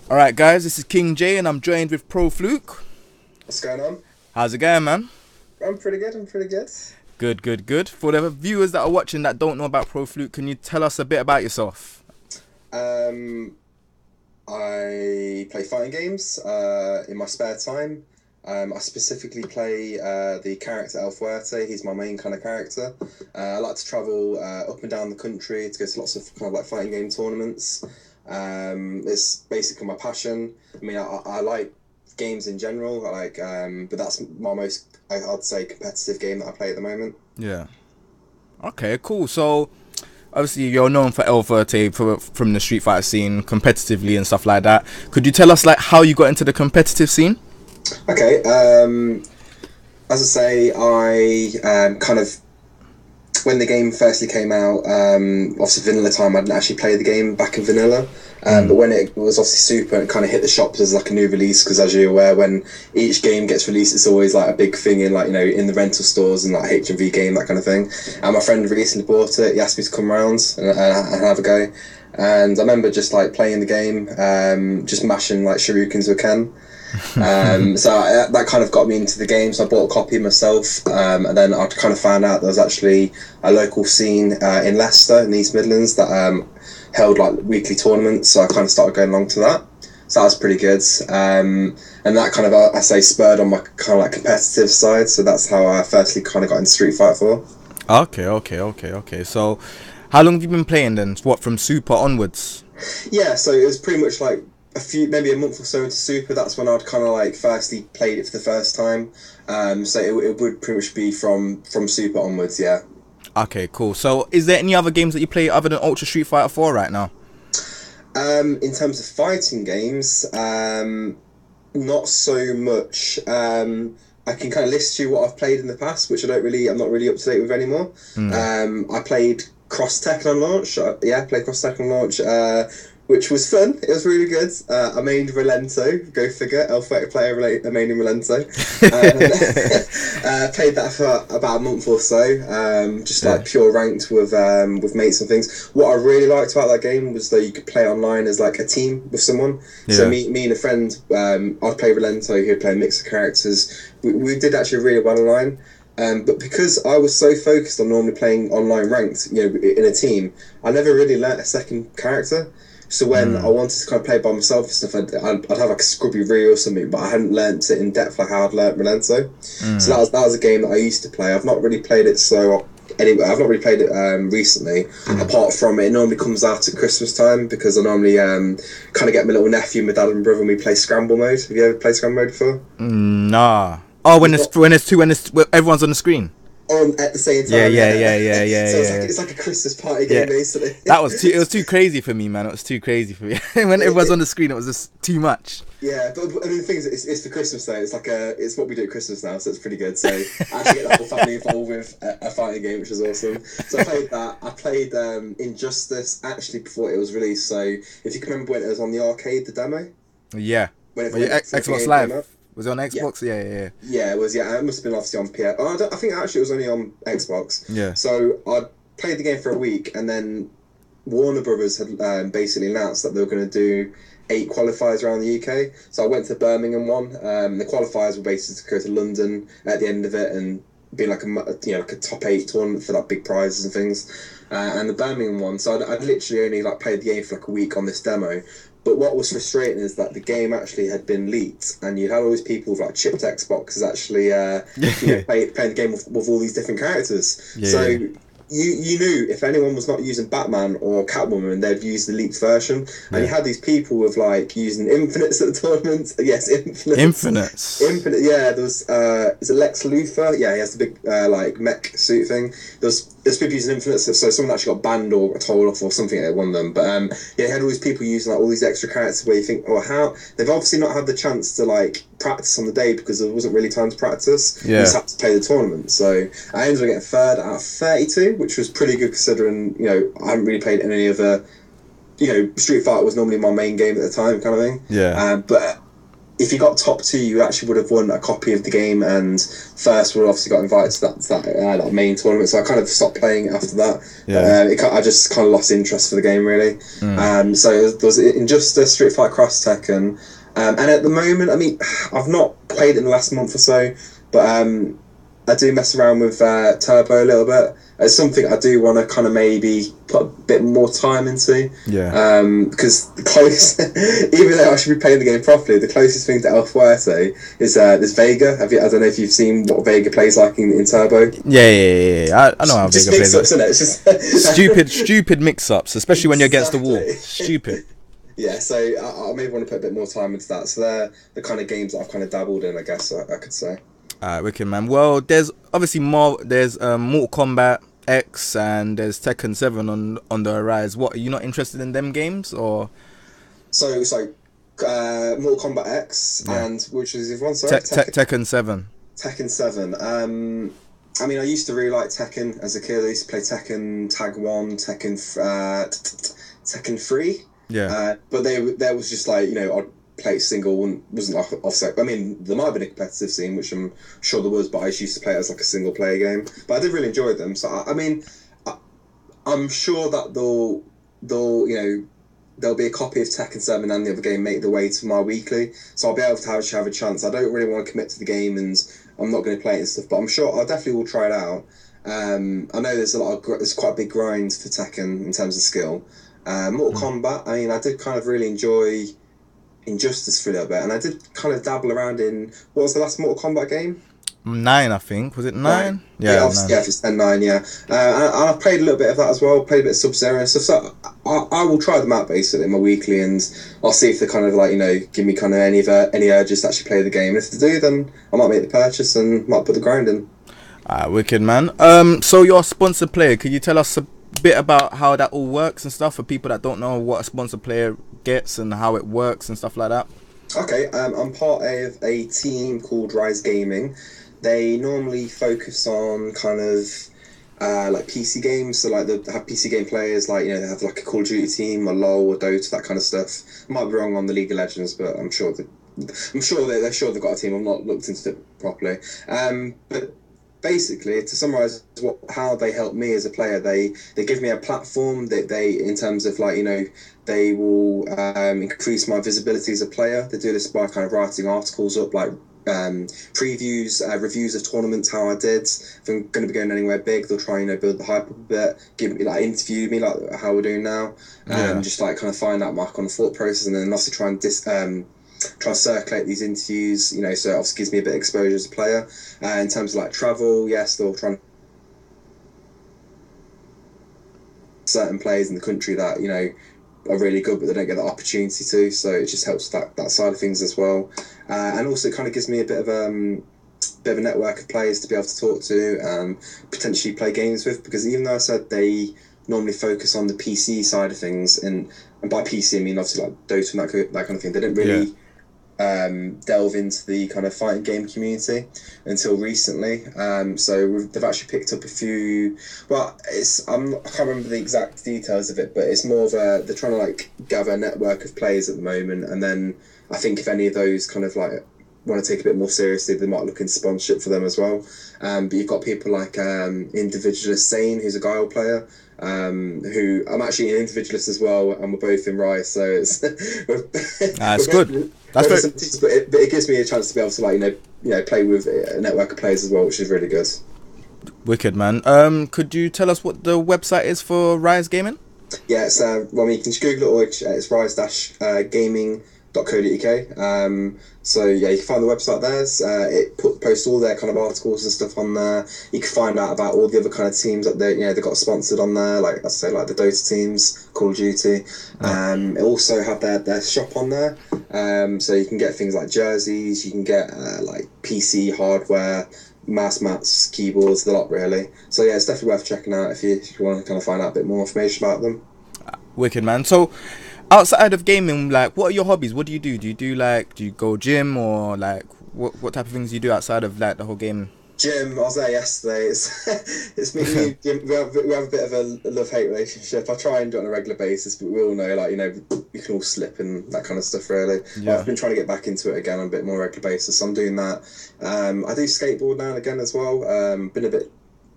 Alright guys, this is King J and I'm joined with Pro Fluke. What's going on? How's it going, man? I'm pretty good. Good. For the viewers that are watching that don't know about Pro Fluke, can you tell us a bit about yourself? Um, I play fighting games in my spare time. I specifically play the character El Fuerte. He's my main kind of character. I like to travel up and down the country to go to lots of kind of like fighting game tournaments. It's basically my passion. I mean, I like games in general. I like, but that's my most, I'd say, competitive game that I play at the moment. Yeah. Okay, cool. So, obviously, you're known for El Fuerte from the Street Fighter scene, competitively and stuff like that. Could you tell us like how you got into the competitive scene? Okay. As I say, I kind of, when the game firstly came out, obviously vanilla time, I didn't actually play the game back in vanilla. But when it was obviously super, it kind of hit the shops as like a new release, because as you're aware, when each game gets released, it's always like a big thing in, like, you know, in the rental stores and like HMV game, that kind of thing. And my friend recently bought it. He asked me to come around and have a go. And I remember just like playing the game, just mashing like shurikens with Ken. That kind of got me into the game, so I bought a copy myself, and then I kind of found out there was actually a local scene in Leicester in the East Midlands that held like weekly tournaments, so I kind of started going along to that. So that was pretty good, and that kind of, I say, spurred on my kind of like competitive side. So that's how I firstly kind of got into Street Fighter 4. Okay. So, how long have you been playing then? What, from Super onwards? Yeah, so it was pretty much like maybe a month or so into Super. That's when I'd kind of like firstly played it for the first time. So it would pretty much be from Super onwards, yeah. Okay, cool. So, is there any other games that you play other than Ultra Street Fighter 4 right now? In terms of fighting games, not so much. I can kind of list you what I've played in the past, which I'm not really up to date with anymore. I played Cross Tekken on launch. Played Cross Tekken on launch, which was fun. It was really good. I mained Relento, go figure. Alphabetic player maining Relento. Played that for about a month or so. Just like pure ranked with mates and things. What I really liked about that game was that you could play online as like a team with someone. Yeah. So me and a friend, I'd play Relento, he'd play a mix of characters. We did actually really well online. But because I was so focused on normally playing online ranked, you know, in a team, I never really learnt a second character. So when I wanted to kind of play by myself and stuff, I'd have like a scrubby Ryu or something, but I hadn't learnt it in depth like how I'd learnt Relento. So that was a game that I used to play. I've not really played it recently, apart from it normally comes out at Christmas time, because I normally kind of get my little nephew, my dad and brother, and we play Scramble mode. Have you ever played Scramble mode before? Nah. Oh, when everyone's on the screen. On at the same time. Yeah. So it's like a Christmas party game, basically. It was too crazy for me, man. It was too crazy for me. When everyone's on the screen, it was just too much. Yeah, but I mean, the thing is, it's for Christmas though. It's what we do at Christmas now, so it's pretty good. So I actually get the whole family involved with a fighting game, which is awesome. So I played that. I played Injustice actually before it was released. So if you can remember when it was on the arcade, the demo. Yeah. When Xbox Live. Was it on Xbox? Yeah. Yeah, it was. Yeah, it must have been obviously on PS. I think actually it was only on Xbox. Yeah. So I played the game for a week, and then Warner Brothers had basically announced that they were going to do 8 qualifiers around the UK. So I went to Birmingham one. The qualifiers were basically to go to London at the end of it and be like a top 8 tournament for like big prizes and things. And the Birmingham one. So I'd literally only like played the game for like a week on this demo. But what was frustrating is that the game actually had been leaked, and you had all these people with like chipped Xboxes actually playing the game with all these different characters. You knew if anyone was not using Batman or Catwoman, they'd use the leaked version. And you had these people with like using infinites at the tournament. Yes, infinites. Infinite. Yeah, there was is it Lex Luthor? Yeah, he has the big like mech suit thing. There's people using infinites, so someone actually got banned or told off or something at one of them. But you had all these people using like all these extra characters where you think, oh, how they've obviously not had the chance to like practice on the day because there wasn't really time to practice. You just had to play the tournament. So I ended up getting 3rd out of 32, which was pretty good considering, you know, I haven't really played any other, you know, Street Fighter was normally my main game at the time kind of thing. Yeah. But if you got top 2, you actually would have won a copy of the game, and first would have obviously got invited to that main tournament. So I kind of stopped playing it after that. I just kind of lost interest for the game, really. So there was Injustice, Street Fighter Cross, Tekken, and at the moment, I mean, I've not played it in the last month or so, but I do mess around with Turbo a little bit. It's something I do want to kind of maybe put a bit more time into. Because the closest, even though I should be playing the game properly, the closest thing to El Fuerte is this Vega. I don't know if you've seen what Vega plays like in Turbo. Yeah. I know how just Vega plays. Mix-ups, isn't it? It's just stupid mix-ups, especially when you're against the wall. Stupid. Yeah, so I maybe want to put a bit more time into that. So they're the kind of games that I've kind of dabbled in, I guess I could say. Wicked, man. Well, there's obviously more. There's Mortal Kombat X and there's Tekken 7 on the rise. What, are you not interested in them games or? So Mortal Kombat X and which is the one? Sorry, Tekken 7. Tekken 7. I mean, I used to really like Tekken as a kid. I used to play Tekken Tag 1, Tekken 3. Yeah. But there was just like, I'd play it single and wasn't like offset. I mean, there might have been a competitive scene, which I'm sure there was, but I just used to play it as like a single player game. But I did really enjoy them. So I mean, I'm sure that there'll be a copy of Tekken 7 and the other game make the way to my weekly, so I'll be able to have a chance. I don't really want to commit to the game and I'm not going to play it and stuff, but I'm sure I definitely will try it out. I know there's there's quite a big grind for Tekken in terms of skill. Mortal Kombat, I mean, I did kind of really enjoy Injustice for a little bit, and I did kind of dabble around in, what was the last Mortal Kombat game? 9, I think. Was it 9? Yeah, if it's 10-9, yeah. And I've played a little bit of that as well, played a bit of Sub-Zero and stuff, so I will try them out basically in my weekly, and I'll see if they kind of like, give me kind of any urges to actually play the game. And if they do, then I might make the purchase and might put the grind in. Wicked, man. So you're a sponsored player. Could you tell us a bit about how that all works and stuff for people that don't know what a sponsored player gets and how it works and stuff like that? Okay, I'm part of a team called Rise Gaming. They normally focus on kind of like PC games, so like they have PC game players, like they have like a Call of Duty team, or LoL, or Dota, that kind of stuff. I might be wrong on the League of Legends, but I'm sure they're sure they've got a team. I've not looked into it properly. But basically, to summarise how they help me as a player, they give me a platform that they, in terms of like they will increase my visibility as a player. They do this by kind of writing articles up, like previews, reviews of tournaments, how I did. If I'm going to be going anywhere big, they'll try build the hype up a bit, give me like interview me like how we're doing now, just like kind of find out my kind of thought process, and then also try and try and circulate these interviews, so it obviously gives me a bit of exposure as a player. In terms of like travel, yes, they'll try and certain players in the country that are really good, but they don't get the opportunity to, so it just helps that side of things as well. And also it kind of gives me a bit of a network of players to be able to talk to and potentially play games with, because even though I said they normally focus on the PC side of things, and by PC I mean obviously like Dota and that kind of thing, they didn't really delve into the kind of fighting game community until recently. So they've actually picked up a few. Well, I can't remember the exact details of it, but it's more of they're trying to like gather a network of players at the moment, and then I think if any of those kind of like want to take a bit more seriously, they might look into sponsorship for them as well. But you've got people like Individualist Sane, who's a Guile player. Who I'm actually an individualist as well, and we're both in Rise, so it's that's good. That's good. But it gives me a chance to be able to like play with a network of players as well, which is really good. Wicked, man. Could you tell us what the website is for Rise Gaming? Yeah, it's you can just Google it, or it's rise-gaming.co.uk. So yeah, you can find the website there. It posts all their kind of articles and stuff on there. You can find out about all the other kind of teams that they got sponsored on there, like I say, like the Dota teams, Call of Duty. It also have their shop on there. So you can get things like jerseys. You can get like PC hardware, mouse mats, keyboards, the lot really. So yeah, it's definitely worth checking out if you want to kind of find out a bit more information about them. Wicked, man. So outside of gaming, like, what are your hobbies? What do you do? Do you go gym, or like what type of things do you do outside of like the whole game? Gym, I was there yesterday. It's me and you, we have a bit of a love-hate relationship. I try and do it on a regular basis, but we all know, like, you know, you can all slip and that kind of stuff, really. Yeah. I've been trying to get back into it again on a bit more regular basis, so I'm doing that. I do skateboard now and again as well. Been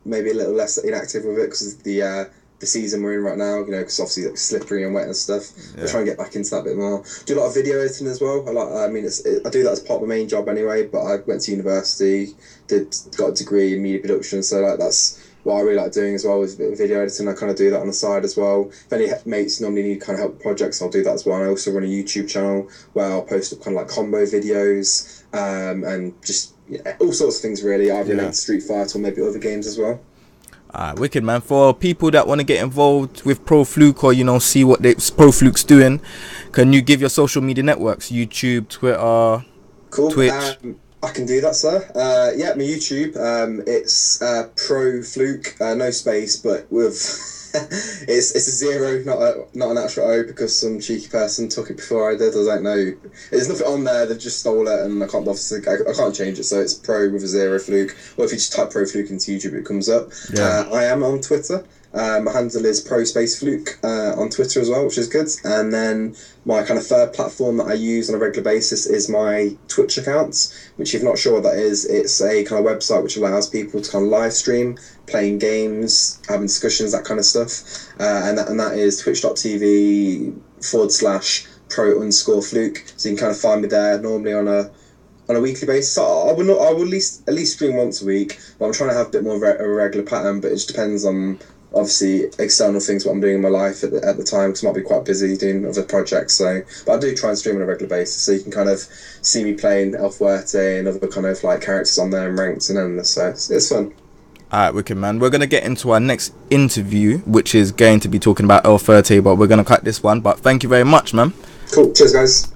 maybe a little less inactive with it because of the season we're in right now, you know, because obviously it's slippery and wet and stuff. Yeah. I try and get back into that a bit more. Do a lot of video editing as well. I do that as part of my main job anyway, but I went to university, got a degree in media production, so like that's what I really like doing as well, is a bit of video editing. I kind of do that on the side as well. If any mates normally need kind of help with projects, I'll do that as well. And I also run a YouTube channel where I'll post up kind of like combo videos, and just all sorts of things really, either related to Street Fighter or maybe other games as well. Wicked, man. For people that want to get involved with Pro Fluke, or, you know, see what Pro Fluke's doing, can you give your social media networks? YouTube, Twitter, Twitch? I can do that, sir. Yeah, my YouTube, it's Pro Fluke, no space, but with it's a 0, not an actual O, because some cheeky person took it before I did. I don't know. There's nothing on there. They've just stole it, and I can't I can't change it. So it's Pro with a 0 Fluke. Or if you just type Pro Fluke into YouTube, it comes up. Yeah. I am on Twitter. My handle is Pro Space Fluke on Twitter as well, which is good. And then my kind of third platform that I use on a regular basis is my Twitch account, which, if you're not sure what that is, it's a kind of website which allows people to kind of live stream, playing games, having discussions, that kind of stuff. And that is twitch.tv/pro_fluke. So you can kind of find me there normally on a weekly basis. I will at least stream once a week, but I'm trying to have a bit more of a regular pattern, but it just depends on, obviously, external things, what I'm doing in my life at the time, because I might be quite busy doing other projects. So, but I do try and stream on a regular basis, so you can kind of see me playing El Fuerte and other kind of like characters on there and ranked and endless. So it's fun. Alright, wicked, man. We're gonna get into our next interview, which is going to be talking about El Fuerte, but we're gonna cut this one. But thank you very much, man. Cool. Cheers, guys.